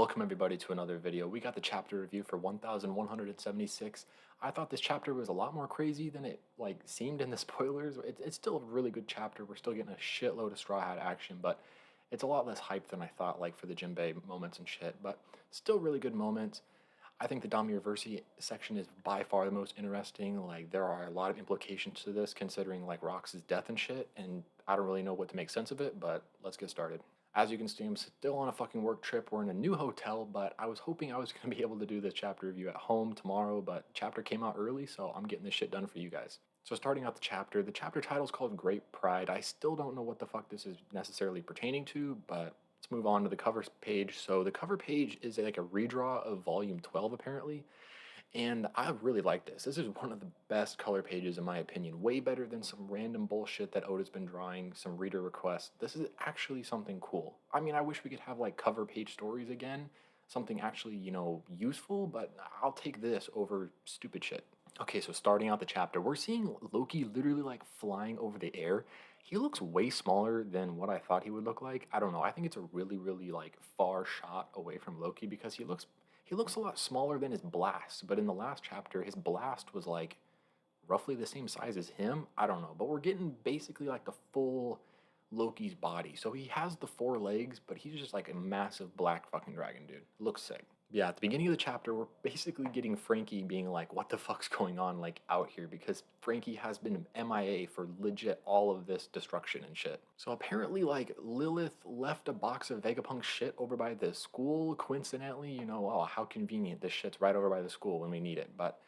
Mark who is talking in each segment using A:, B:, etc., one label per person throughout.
A: Welcome everybody to another video. We got the chapter review for 1176. I thought this chapter was a lot more crazy than it seemed in the spoilers. It's still a really good chapter. We're still getting a shitload of Straw Hat action, but it's a lot less hype than I thought, like for the Jinbei moments and shit, but still really good moments. I think the DOMI REVERSI section is by far the most interesting. Like, there are a lot of implications to this considering like Rox's death and shit, and I don't really know what to make sense of it, but let's get started. As you can see, I'm still on a fucking work trip. We're in a new hotel, but I was hoping I was going to be able to do this chapter review at home tomorrow, but chapter came out early, so I'm getting this shit done for you guys. So starting out the chapter title is called Great Pride. I still don't know what the fuck this is necessarily pertaining to, but let's move on to the cover page. So the cover page is like a redraw of volume 12 apparently, and I really like this. This is one of the best color pages in my opinion. Way better than some random bullshit that Oda's been drawing, some reader requests. This is actually something cool. I mean, I wish we could have like cover page stories again. Something actually, useful, but I'll take this over stupid shit. Okay, so starting out the chapter, we're seeing Loki literally like flying over the air. He looks way smaller than what I thought he would look like. I don't know. I think it's a really, really like far shot away from Loki because he looks a lot smaller than his blast, but in the last chapter, his blast was like roughly the same size as him. I don't know, but we're getting basically like the full Loki's body. So he has the four legs, but he's just like a massive black fucking dragon, dude. Looks sick. Yeah, at the beginning of the chapter, we're basically getting Frankie being like, what the fuck's going on, like, out here? Because Frankie has been MIA for legit all of this destruction and shit. So apparently, like, Lilith left a box of Vegapunk shit over by the school, coincidentally, oh, how convenient, this shit's right over by the school when we need it. But,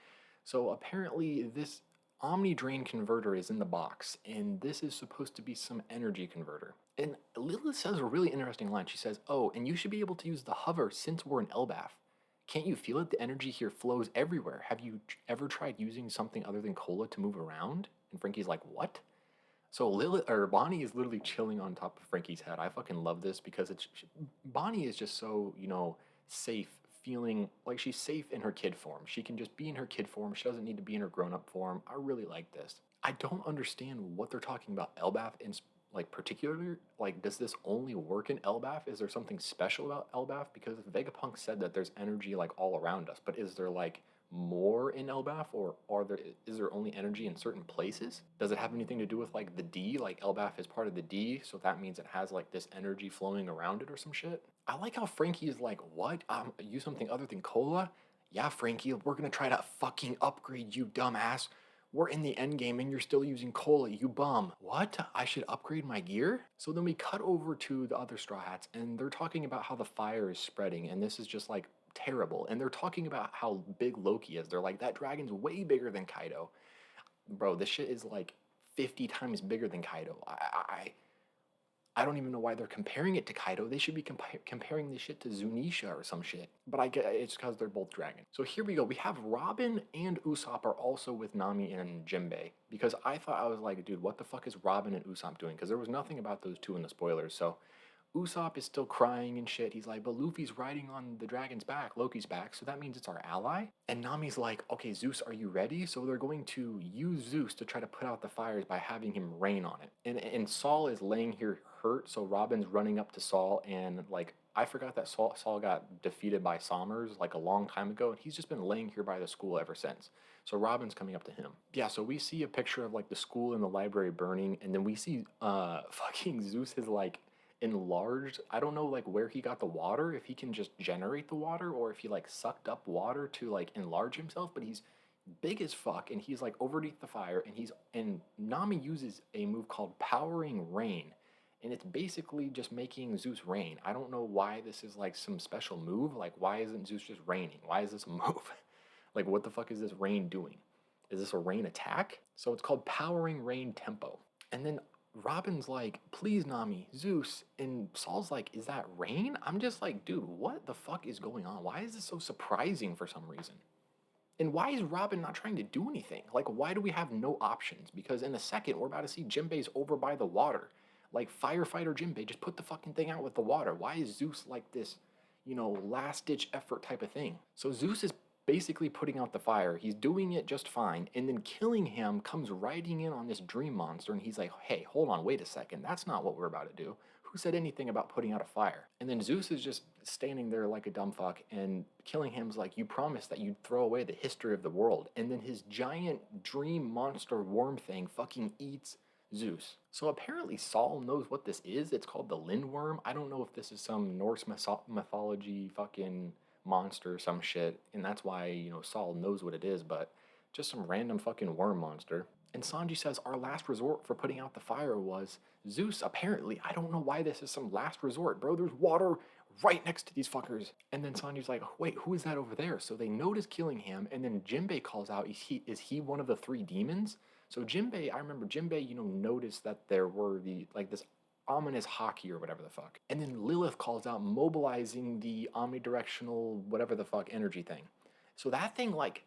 A: so apparently this Omni Drain converter is in the box, and this is supposed to be some energy converter. And Lilith says a really interesting line. She says, oh, and you should be able to use the hover since we're in Elbaf. Can't you feel it? The energy here flows everywhere. Have you ever tried using something other than cola to move around? And Frankie's like, what? So Lilith or Bonnie is literally chilling on top of Frankie's head. I fucking love this because Bonnie is just so, safe, feeling like she's safe in her kid form. She can just be in her kid form. She doesn't need to be in her grown-up form. I really like this. I don't understand what they're talking about Elbaf in like particularly. Like, does this only work in Elbaf? Is there something special about Elbaf? Because Vegapunk said that there's energy like all around us, but is there like more in Elbaf, or is there only energy in certain places? Does it have anything to do with like the D? Like Elbaf is part of the D, so that means it has like this energy flowing around it or some shit. I like how Frankie is like, what? Use something other than cola? Yeah, Frankie, we're gonna try to fucking upgrade you, dumbass. We're in the end game and you're still using cola, you bum. What? I should upgrade my gear? So then we cut over to the other Straw Hats and they're talking about how the fire is spreading and this is just like terrible. And they're talking about how big Loki is. They're like, that dragon's way bigger than Kaido. Bro, this shit is like 50 times bigger than Kaido. I don't even know why they're comparing it to Kaido. They should be comparing this shit to Zunisha or some shit. But I get it's because they're both dragon. So here we go. We have Robin and Usopp are also with Nami and Jinbei. Because I thought, I was like, dude, what the fuck is Robin and Usopp doing? Because there was nothing about those two in the spoilers. So Usopp is still crying and shit. He's like, but Luffy's riding on the dragon's back, Loki's back, so that means it's our ally? And Nami's like, okay, Zeus, are you ready? So they're going to use Zeus to try to put out the fires by having him rain on it. And Saul is laying here hurt, so Robin's running up to Saul, and like, I forgot that Saul got defeated by Sommers like a long time ago, and he's just been laying here by the school ever since. So Robin's coming up to him. Yeah, so we see a picture of like the school and the library burning, and then we see fucking Zeus is like enlarged. I don't know like where he got the water, if he can just generate the water or if he like sucked up water to like enlarge himself, but he's big as fuck and he's like overneath the fire, and Nami uses a move called Powering Rain, and it's basically just making Zeus rain. I don't know why this is like some special move. Like, why isn't Zeus just raining? Why is this a move? Like, what the fuck is this rain doing? Is this a rain attack? So it's called Powering Rain Tempo. And then Robin's like, please, Nami, Zeus. And Saul's like, is that rain? I'm just like, dude, what the fuck is going on? Why is this so surprising for some reason? And why is Robin not trying to do anything? Like, why do we have no options? Because in a second, we're about to see Jinbei's over by the water. Like, firefighter Jinbei, just put the fucking thing out with the water. Why is Zeus like this, last-ditch effort type of thing? So Zeus is basically putting out the fire. He's doing it just fine, and then killing him comes riding in on this dream monster, and he's like, hey, hold on, wait a second. That's not what we're about to do. Who said anything about putting out a fire? And then Zeus is just standing there like a dumb fuck, and Killingham's like, you promised that you'd throw away the history of the world. And then his giant dream monster worm thing fucking eats Zeus. So apparently Saul knows what this is. It's called the Lindworm. I don't know if this is some Norse mythology fucking monster or some shit, and that's why, Saul knows what it is, but just some random fucking worm monster. And Sanji says our last resort for putting out the fire was Zeus, apparently. I don't know why this is some last resort, bro. There's water right next to these fuckers. And then Sanji's like, wait, who is that over there? So they notice Killingham, and then Jinbei calls out, is he one of the three demons? So Jinbei, I remember Jinbei, noticed that there were this ominous hockey or whatever the fuck. And then Lilith calls out mobilizing the omnidirectional whatever the fuck energy thing. So that thing, like,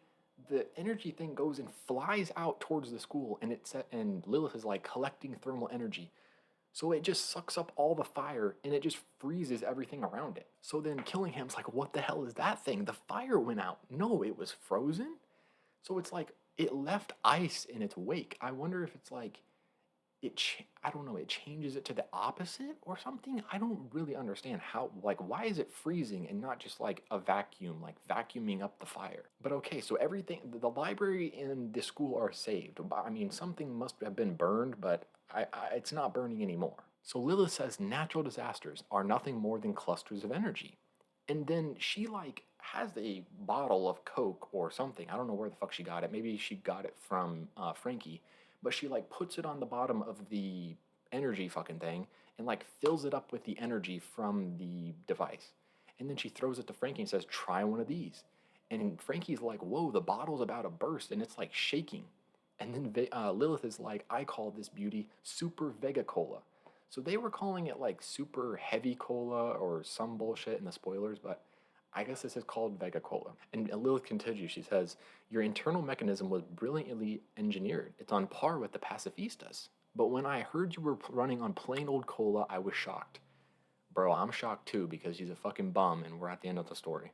A: the energy thing goes and flies out towards the school, and Lilith is like collecting thermal energy. So it just sucks up all the fire and it just freezes everything around it. So then Killingham's like, what the hell is that thing? The fire went out. No, it was frozen. So it's like it left ice in its wake. I wonder if it's like I don't know, it changes it to the opposite or something. I don't really understand how, like, why is it freezing and not just like a vacuum, like vacuuming up the fire? But okay, so everything, the library and the school are saved. I mean, something must have been burned, but it's not burning anymore. So Lilith says natural disasters are nothing more than clusters of energy. And then she like has a bottle of Coke or something. I don't know where the fuck she got it. Maybe she got it from Frankie. But she like puts it on the bottom of the energy fucking thing and like fills it up with the energy from the device. And then she throws it to Frankie and says, try one of these. And Frankie's like, whoa, the bottle's about to burst and it's like shaking. And then Lilith is like, I call this beauty Super Vega Cola. So they were calling it like Super Heavy Cola or some bullshit in the spoilers, but I guess this is called Vega Cola. And Lilith continues, she says, your internal mechanism was brilliantly engineered. It's on par with the pacifistas. But when I heard you were running on plain old cola, I was shocked. Bro, I'm shocked too because he's a fucking bum and we're at the end of the story.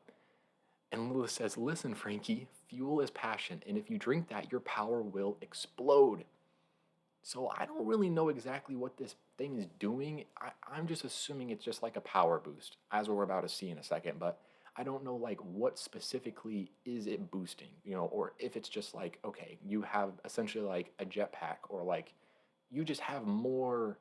A: And Lilith says, listen, Frankie, fuel is passion, and if you drink that, your power will explode. So I don't really know exactly what this thing is doing. I'm just assuming it's just like a power boost, as we're about to see in a second, but I don't know like what specifically is it boosting, or if it's just like, okay, you have essentially like a jetpack, or like you just have more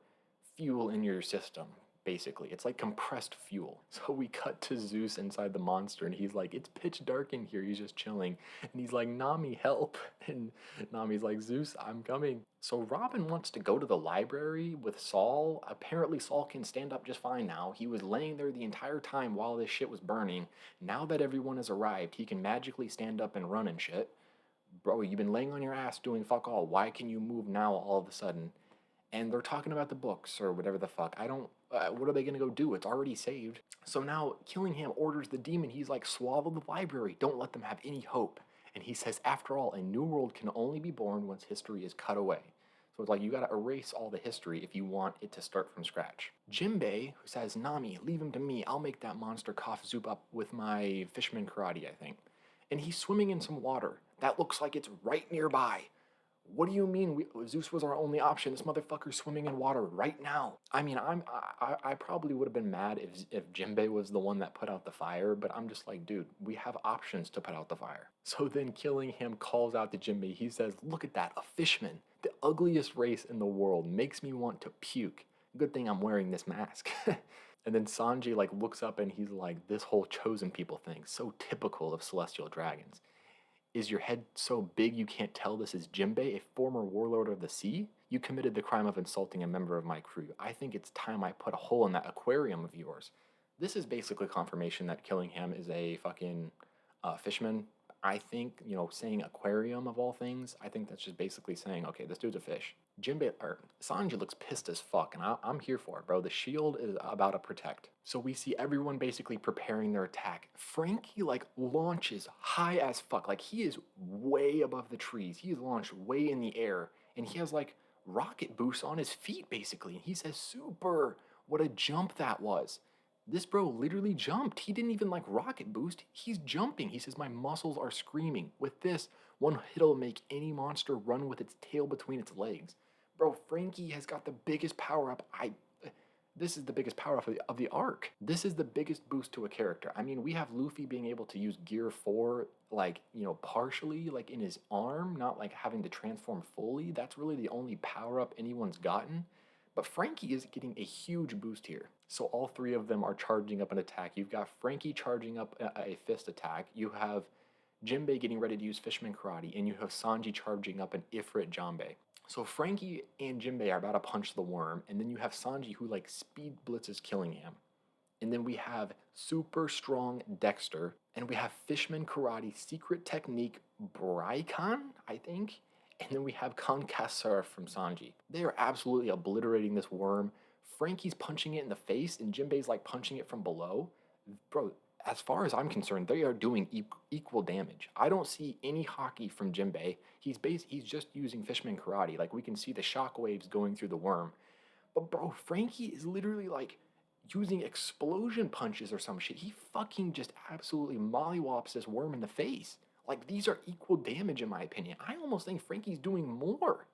A: fuel in your system, basically. It's like compressed fuel. So we cut to Zeus inside the monster, and he's like, it's pitch dark in here. He's just chilling. And he's like, Nami, help. And Nami's like, Zeus, I'm coming. So Robin wants to go to the library with Saul. Apparently Saul can stand up just fine now. He was laying there the entire time while this shit was burning. Now that everyone has arrived, he can magically stand up and run and shit. Bro, you've been laying on your ass doing fuck all. Why can you move now all of a sudden? And they're talking about the books or whatever the fuck. What are they gonna go do? It's already saved. So now Killingham orders the demon. He's like, swallow the library. Don't let them have any hope. And he says, after all, a new world can only be born once history is cut away. So it's like, you gotta erase all the history if you want it to start from scratch. Jinbei, who says, Nami, leave him to me. I'll make that monster cough Zoop up with my fisherman karate, I think. And he's swimming in some water. That looks like it's right nearby. What do you mean Zeus was our only option? This motherfucker's swimming in water right now. I mean, I probably would have been mad if Jinbei was the one that put out the fire, but I'm just like, dude, we have options to put out the fire. So then Killingham calls out to Jinbei. He says, look at that, a fishman, the ugliest race in the world, makes me want to puke. Good thing I'm wearing this mask. And then Sanji like looks up and he's like, this whole chosen people thing, so typical of celestial dragons. Is your head so big you can't tell this is Jinbei, a former warlord of the sea? You committed the crime of insulting a member of my crew. I think it's time I put a hole in that aquarium of yours. This is basically confirmation that Killingham is a fucking fisherman. I think, saying aquarium of all things, I think that's just basically saying, okay, this dude's a fish. Sanji looks pissed as fuck, and I'm here for it, bro. The shield is about to protect. So we see everyone basically preparing their attack. Frankie, like, launches high as fuck. Like, he is way above the trees. He is launched way in the air, and he has, like, rocket boosts on his feet, basically. And he says, super, what a jump that was. This bro literally jumped. He didn't even like rocket boost. He's jumping. He says, my muscles are screaming. With this, one hit'll make any monster run with its tail between its legs. Bro, Frankie has got the biggest power up. This is the biggest power of the arc. This is the biggest boost to a character. I mean, we have Luffy being able to use Gear 4, like, partially, like in his arm, not like having to transform fully. That's really the only power up anyone's gotten. But Frankie is getting a huge boost here. So all three of them are charging up an attack. You've got Frankie charging up a fist attack. You have Jinbei getting ready to use Fishman Karate, and you have Sanji charging up an Ifrit Janbei. So Frankie and Jinbei are about to punch the worm, and then you have Sanji who like speed blitzes Killingham. And then we have super strong Dexter, and we have Fishman Karate secret technique Braikon, I think. And then we have Concassar from Sanji. They are absolutely obliterating this worm. Frankie's punching it in the face, and Jinbei's like punching it from below. Bro, as far as I'm concerned, they are doing equal damage. I don't see any hockey from Jinbei. He's just using Fishman Karate. Like, we can see the shockwaves going through the worm. But bro, Frankie is literally like using explosion punches or some shit. He fucking just absolutely mollywops this worm in the face. Like, these are equal damage in my opinion. I almost think Frankie's doing more.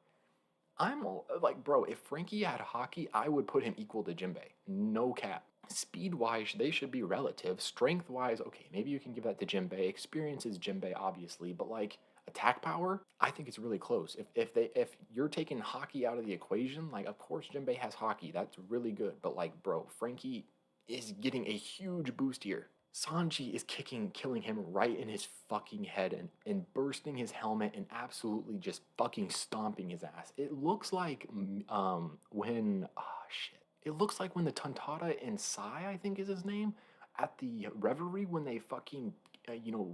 A: Like, bro, if Frankie had hockey, I would put him equal to Jinbei. No cap. Speed-wise, they should be relative. Strength-wise, okay, maybe you can give that to Jinbei. Experience is Jinbei, obviously, but like attack power, I think it's really close. If you're taking hockey out of the equation, like of course Jinbei has hockey. That's really good. But like, bro, Frankie is getting a huge boost here. Sanji is killing him right in his fucking head and bursting his helmet and absolutely just fucking stomping his ass. It looks like when shit. It looks like when the Tontada and Sai, I think is his name, at the Reverie when they fucking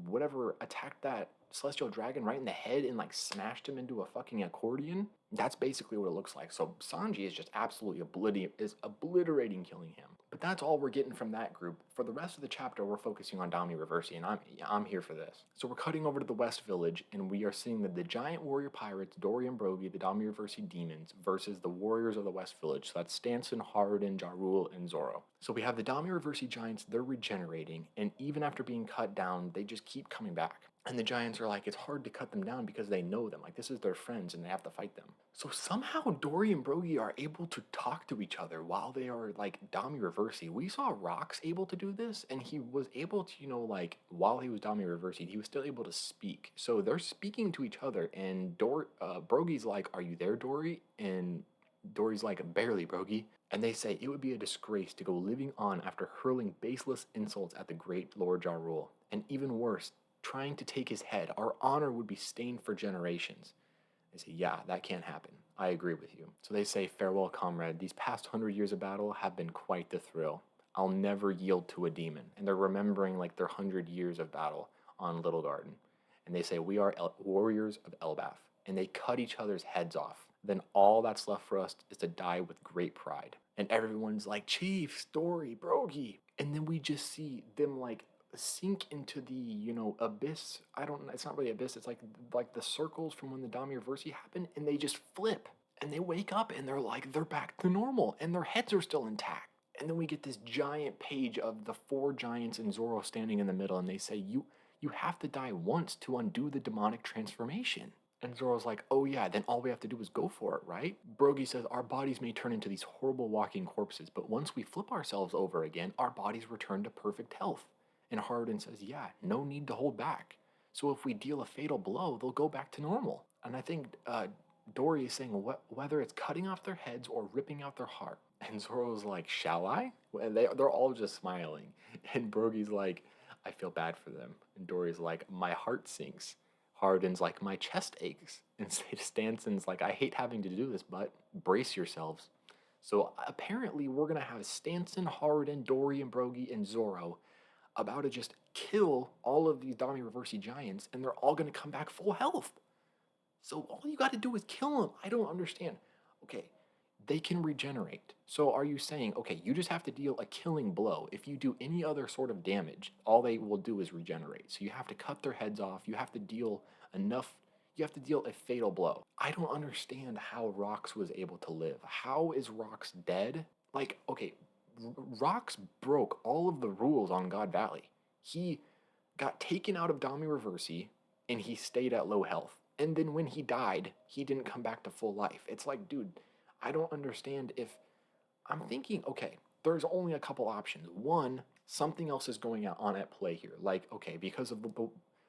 A: whatever attacked that celestial dragon right in the head and like smashed him into a fucking accordion. That's basically what it looks like. So Sanji is just absolutely obliterating Killingham. But that's all we're getting from that group. For the rest of the chapter, we're focusing on DOMI REVERSI, and I'm here for this. So we're cutting over to the West Village, and we are seeing that the giant warrior pirates, Dory and Brogy, the DOMI REVERSI demons, versus the warriors of the West Village. So that's Stanson, Harden, Ja Rule, and Zoro. So we have the DOMI REVERSI giants, they're regenerating, and even after being cut down, they just keep coming back. And the giants are like, it's hard to cut them down because they know them. Like, this is their friends and they have to fight them. So somehow Dory and Brogy are able to talk to each other while they are like DOMI REVERSI. We saw Rox able to do this, and he was able to, like, while he was DOMI REVERSI, he was still able to speak. So they're speaking to each other, and Brogy's like, are you there, Dory? And Dory's like, barely, Brogy. And they say it would be a disgrace to go living on after hurling baseless insults at the great Lord Ja Rule. And even worse, trying to take his head. Our honor would be stained for generations. They say, yeah, that can't happen. I agree with you. So they say, farewell, comrade. These past 100 years of battle have been quite the thrill. I'll never yield to a demon. And they're remembering like their 100 years of battle on Little Garden. And they say, we are warriors of Elbaf. And they cut each other's heads off. Then all that's left for us is to die with great pride. And everyone's like, Chief, Story, Brogy. And then we just see them like sink into the abyss. I don't know, it's not really abyss, it's like the circles from when the DOMI REVERSI happened, and they just flip and they wake up and they're back to normal and their heads are still intact. And then we get this giant page of the four giants and Zoro standing in the middle, and they say, you have to die once to undo the demonic transformation. And Zoro's like, oh yeah, then all we have to do is go for it, right? Brogy says, our bodies may turn into these horrible walking corpses, but once we flip ourselves over again, our bodies return to perfect health. And Harden says, yeah, no need to hold back. So if we deal a fatal blow, they'll go back to normal. And I think Dory is saying, whether it's cutting off their heads or ripping out their heart. And Zoro's like, shall I? And they're all just smiling. And Brogy's like, I feel bad for them. And Dory's like, my heart sinks. Harden's like, my chest aches. And Stanson's like, I hate having to do this, but brace yourselves. So apparently we're going to have Stanson, Harden, Dory, and Brogy, and Zoro about to just kill all of these DOMI REVERSI giants, and they're all going to come back full health. So all you got to do is kill them. I don't understand. Okay, they can regenerate. So are you saying, okay, you just have to deal a killing blow. If you do any other sort of damage, all they will do is regenerate. So you have to cut their heads off. You have to deal a fatal blow. I don't understand how Rox was able to live. How is Rox dead? Like, okay, Rox broke all of the rules on God Valley. He got taken out of DOMI REVERSI, and he stayed at low health. And then when he died, he didn't come back to full life. It's like, dude, I don't understand if I'm thinking, okay, there's only a couple options. One, something else is going on at play here. Like, okay, because of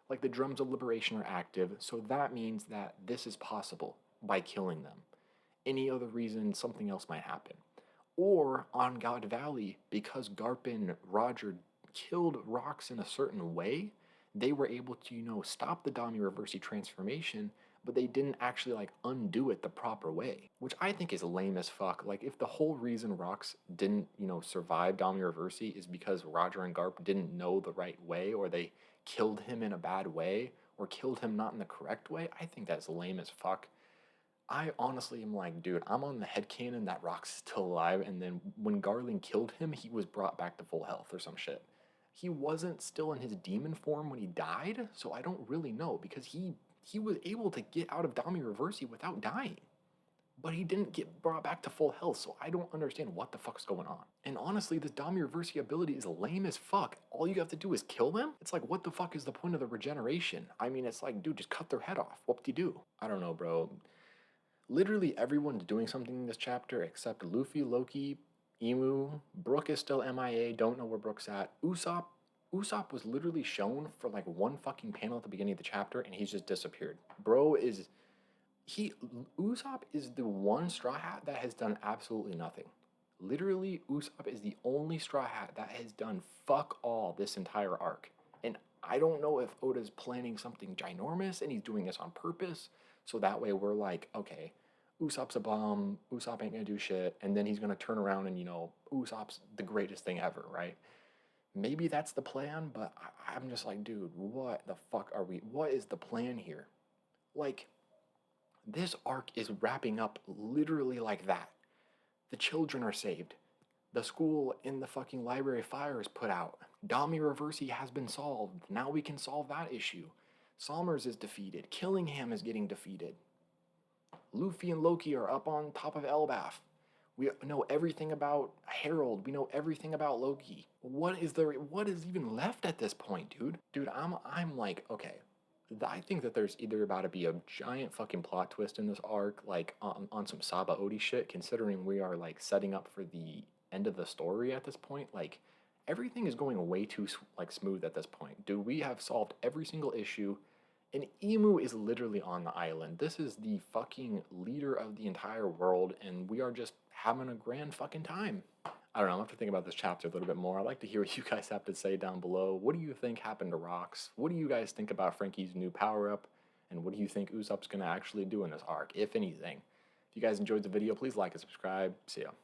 A: like the drums of liberation are active, so that means that this is possible by killing them. Any other reason, something else might happen. Or on God Valley, because Garp and Roger killed Rox in a certain way, they were able to, stop the Dami Reversi transformation, but they didn't actually like undo it the proper way, which I think is lame as fuck. Like if the whole reason Rox didn't, survive Dami Reversi is because Roger and Garp didn't know the right way, or they killed him in a bad way, or killed him not in the correct way, I think that's lame as fuck. I honestly am like, dude, I'm on the headcanon that Rock's still alive, and then when Garland killed him, he was brought back to full health or some shit. He wasn't still in his demon form when he died, so I don't really know, because he was able to get out of Dami Reversi without dying. But he didn't get brought back to full health, so I don't understand what the fuck's going on. And honestly, this Dami Reversi ability is lame as fuck. All you have to do is kill them? It's like, what the fuck is the point of the regeneration? I mean, it's like, dude, just cut their head off. Whoop-de-doo. I don't know, bro. Literally everyone's doing something in this chapter except Luffy, Loki, Emu. Brook is still MIA, don't know where Brook's at. Usopp was literally shown for like one fucking panel at the beginning of the chapter and he's just disappeared. Bro is he Usopp is the one Straw Hat that has done absolutely nothing. Literally, Usopp is the only Straw Hat that has done fuck all this entire arc. And I don't know if Oda's planning something ginormous and he's doing this on purpose. So that way we're like, okay, Usopp's a bum, Usopp ain't gonna do shit, and then he's gonna turn around and, Usopp's the greatest thing ever, right? Maybe that's the plan, but I'm just like, dude, what the fuck are we, what is the plan here? Like, this arc is wrapping up literally like that. The children are saved. The school in the fucking library fire is put out. Dami Reversi has been solved. Now we can solve that issue. Somers is defeated. Killingham is getting defeated. Luffy and Loki are up on top of Elbaf. We know everything about Harold. We know everything about Loki. What is even left at this point, dude? Dude, I'm like, okay. I think that there's either about to be a giant fucking plot twist in this arc, like on some Saba Odi shit, considering we are like setting up for the end of the story at this point. Like everything is going way too like smooth at this point. Dude, we have solved every single issue. And Emu is literally on the island. This is the fucking leader of the entire world, and we are just having a grand fucking time. I don't know, I'm gonna have to think about this chapter a little bit more. I'd like to hear what you guys have to say down below. What do you think happened to Rox? What do you guys think about Frankie's new power-up? And what do you think Usopp's gonna actually do in this arc, if anything? If you guys enjoyed the video, please like and subscribe. See ya.